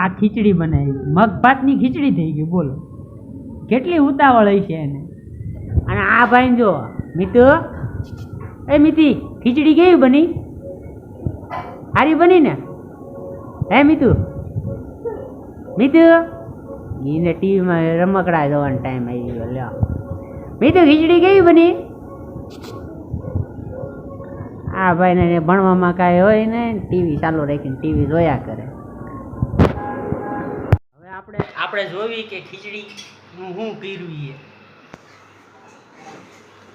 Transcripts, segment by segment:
આ ખીચડી બનાવી, મગ ભાતની ખીચડી થઈ ગઈ. બોલો કેટલી ઉતાવળ હશે એને. અને આ ભાઈ જો મિતુ, એ મિતિ ખીચડી કેવી બની? સારી બની ને? હે મિતુ? મિતુ એને ટીવીમાં રમકડા જોવાનો ટાઈમ આવી ગયો. લ્યો મિતુ, ખીચડી કેવી બની? આ ભાઈને ભણવામાં કાંઈ હોય ને, ટીવી ચાલુ રાખીને ટીવી જોયા કરે. હવે આપણે જોવી કે ખીચડી હું શું કર્યું.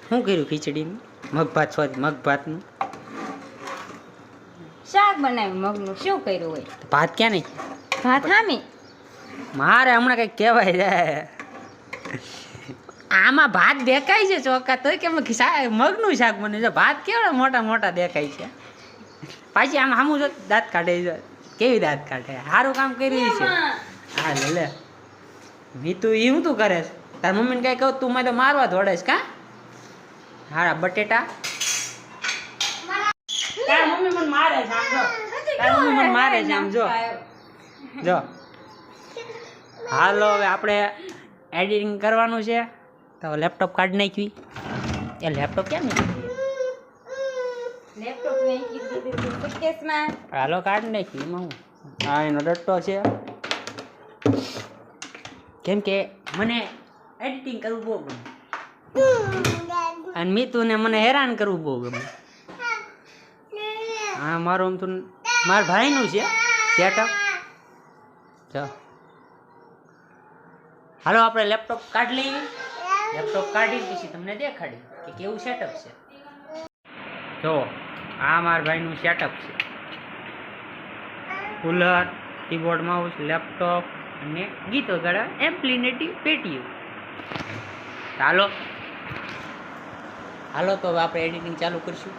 શું કર્યું ખીચડીનું? મગભાતનું શાક બનાવ્યું. મગનું શું કર્યું હોય? ભાત ક્યાં નહીં? ભાત હામી મારે હમણાં કંઈક કહેવાય જાય. આમાં ભાત દેખાય છે ચોખ્ખા, તો કે મગનું શાક બને છે. ભાત કેવડા મોટા મોટા દેખાય છે. પાછી આમ સામું જો દાંત કાઢે છે. કેવી દાંત કાઢે? સારું કામ કર્યું છે. હા લે મિતુ, એ હું તું કરે છે? તાર મમ્મીને કઈ કહું તું મને તો મારવા દોડે છે કા? હારા બટેટા તાર મમ્મી મને મારે છે. આમ જો તાર મમ્મી મને મારે છે. આમ જો જો. હાલો હવે આપણે એડિટિંગ કરવાનું છે, તો લેપટોપ કાઢી નાખવી. એ લેપટોપ કેમ નહીં? લેપટોપ નાખી દીધું સુટકેસમાં. હાલો કાઢી નાખવી. એમાં હું હા એનો ડટ્ટો છે. કેમ કે મને એડિટિંગ કરવું બહુ ગમે, અને મિતુને મને હેરાન કરવું બહુ ગમે. હા મારું આમ તો મારા ભાઈનું છે સેટઅપ. જો હાલો આપણે લેપટોપ કાઢી લઈએ. લેપટોપ કાઢી પછી તમને દેખાડી કે કેવું સેટઅપ છે. જો આ મારા ભાઈનું સેટઅપ છે. કુલર, કીબોર્ડ, માઉસ, લેપટોપ અને ગીતો ગાળા એમ્પ્લિનેટિવ પેટીઓ. હાલો તો હવે આપણે એડિટિંગ ચાલુ કરીશું.